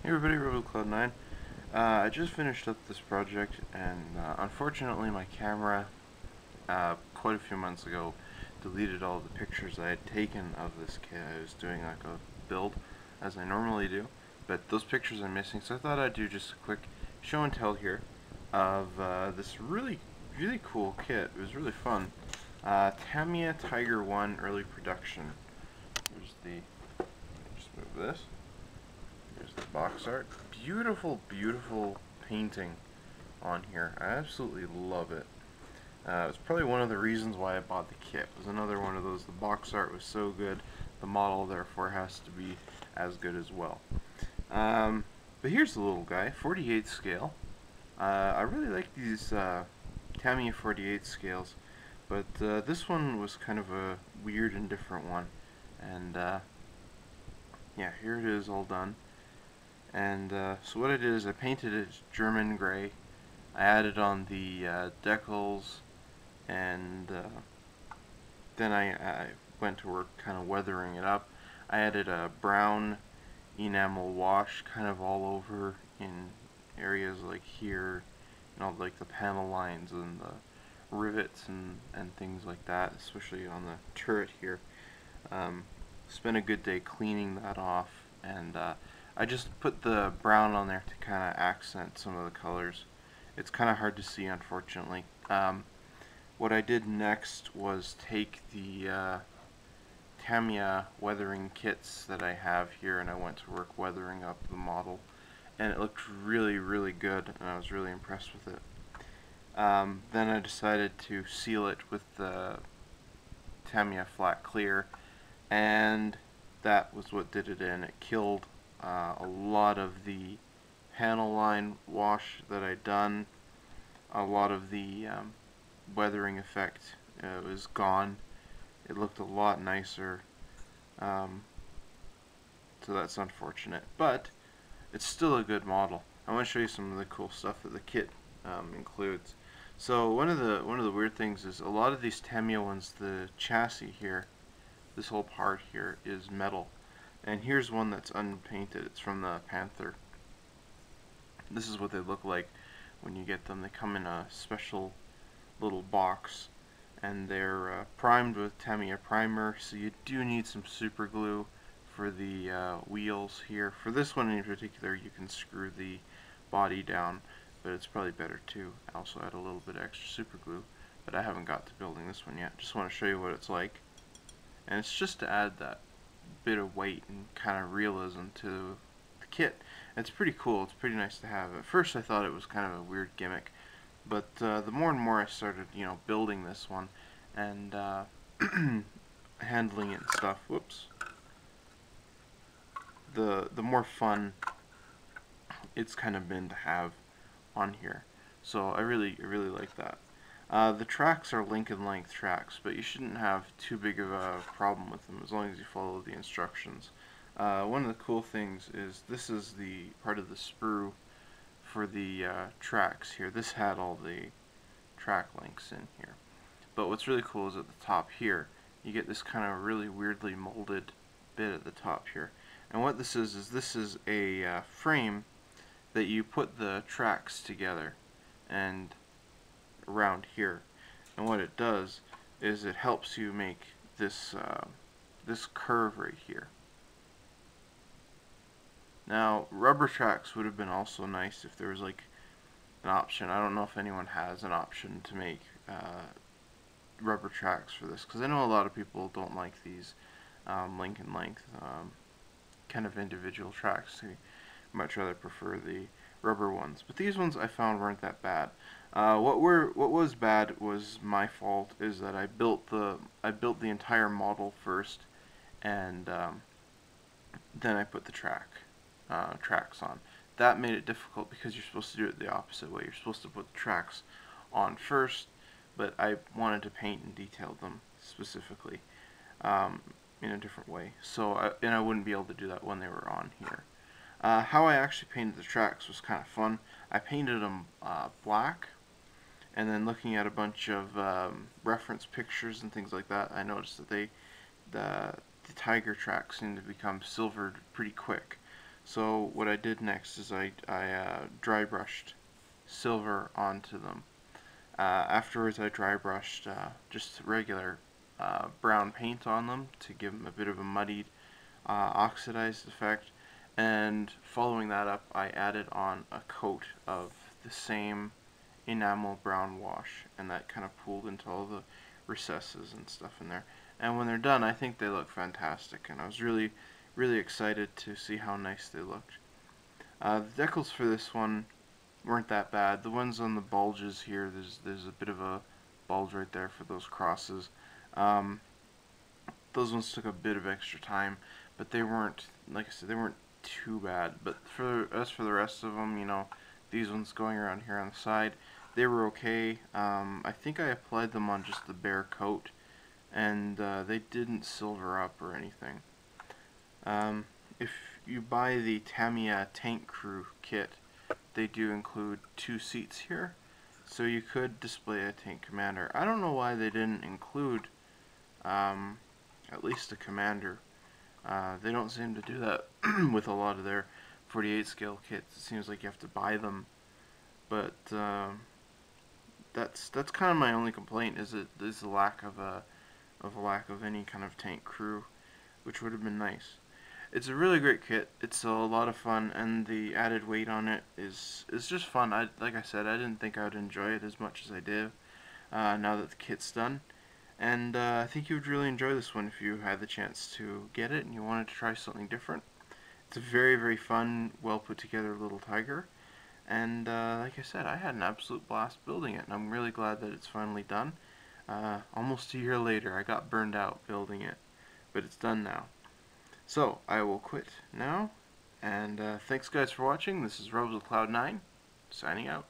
Hey everybody, Cloud9. I just finished up this project, and unfortunately my camera, quite a few months ago, deleted all the pictures I had taken of this kit. I was doing like a build, as I normally do, but those pictures are missing, so I thought I'd do just a quick show and tell here of this really cool kit. It was really fun. Tamiya Tiger 1 early production. Here's the, just move this. Here's the box art. Beautiful painting on here. I absolutely love it. It's probably one of the reasons why I bought the kit. It was another one of those, the box art was so good, the model therefore has to be as good as well. But here's the little guy, 48 scale. I really like these Tamiya 48 scales, but this one was kind of a weird and different one. And yeah, here it is all done. And so what I did is I painted it German gray. I added on the decals, and then I went to work kind of weathering it up. I added a brown enamel wash kind of all over in areas like here, like the panel lines and the rivets and things like that, especially on the turret here. Spent a good day cleaning that off, and I just put the brown on there to kind of accent some of the colors. It's kind of hard to see, unfortunately. What I did next was take the Tamiya weathering kits that I have here, and I went to work weathering up the model, and it looked really good, and I was really impressed with it. Then I decided to seal it with the Tamiya flat clear, and that was what did it in. It killed a lot of the panel line wash that I'd done. A lot of the weathering effect was gone. It looked a lot nicer, so that's unfortunate, but it's still a good model. I want to show you some of the cool stuff that the kit includes. So one of the weird things is a lot of these Tamiya ones, the chassis here, this whole part here is metal. And here's one that's unpainted. It's from the Panther. This is what they look like when you get them. They come in a special little box, and they're primed with Tamiya primer, so you do need some super glue for the wheels here. For this one in particular, you can screw the body down, but it's probably better to also add a little bit of extra super glue, but I haven't got to building this one yet. Just want to show you what it's like. And it's just to add that bit of weight and kind of realism to the kit. It's pretty cool. It's pretty nice to have. At first I thought it was kind of a weird gimmick, but the more and more I started, building this one and handling it and stuff, whoops, the more fun it's kind of been to have on here. So I really like that. The tracks are Lincoln length tracks, but you shouldn't have too big of a problem with them as long as you follow the instructions. One of the cool things is this is the part of the sprue for the tracks here. This had all the track links in here. But what's really cool is at the top here, you get this kind of really weirdly molded bit at the top here. And what this is this is a frame that you put the tracks together and around here, and what it does is it helps you make this this curve right here. Now rubber tracks would have been also nice if there was like an option. I don't know if anyone has an option to make rubber tracks for this, because I know a lot of people don't like these Lincoln length kind of individual tracks. They much rather prefer the rubber ones, but these ones I found weren't that bad. What was bad was my fault, is that I built the entire model first, and then I put the tracks on. That made it difficult because you're supposed to do it the opposite way. You're supposed to put the tracks on first, but I wanted to paint and detail them specifically in a different way. So I wouldn't be able to do that when they were on here. How I actually painted the tracks was kind of fun. I painted them black, and then looking at a bunch of reference pictures and things like that, I noticed that the tiger tracks seem to become silvered pretty quick. So what I did next is I dry brushed silver onto them. Afterwards I dry brushed just regular brown paint on them to give them a bit of a muddied, oxidized effect. And following that up, I added on a coat of the same enamel brown wash, and that kind of pooled into all the recesses and stuff in there. And when they're done, I think they look fantastic, and I was really, really excited to see how nice they looked. The decals for this one weren't that bad. The ones on the bulges here, there's a bit of a bulge right there for those crosses. Um, those ones took a bit of extra time, but they weren't, like I said, they weren't too bad. But as for the rest of them, you know, these ones going around here on the side, they were okay. I think I applied them on just the bare coat, and they didn't silver up or anything. If you buy the Tamiya Tank Crew kit, they do include 2 seats here, so you could display a tank commander. I don't know why they didn't include at least a commander. They don't seem to do that with a lot of their 48 scale kits. It seems like you have to buy them, but that's kind of my only complaint, is the lack of any kind of tank crew, which would have been nice. It's a really great kit. It's a lot of fun, and the added weight on it is just fun. Like I said, I didn't think I would enjoy it as much as I did now that the kit's done. And I think you would really enjoy this one if you had the chance to get it and you wanted to try something different. It's a very, very fun, well put together little tiger. And like I said, I had an absolute blast building it, and I'm really glad that it's finally done. Almost a year later, I got burned out building it, but it's done now. So, I will quit now, and thanks guys for watching. This is Robes with Cloud9, signing out.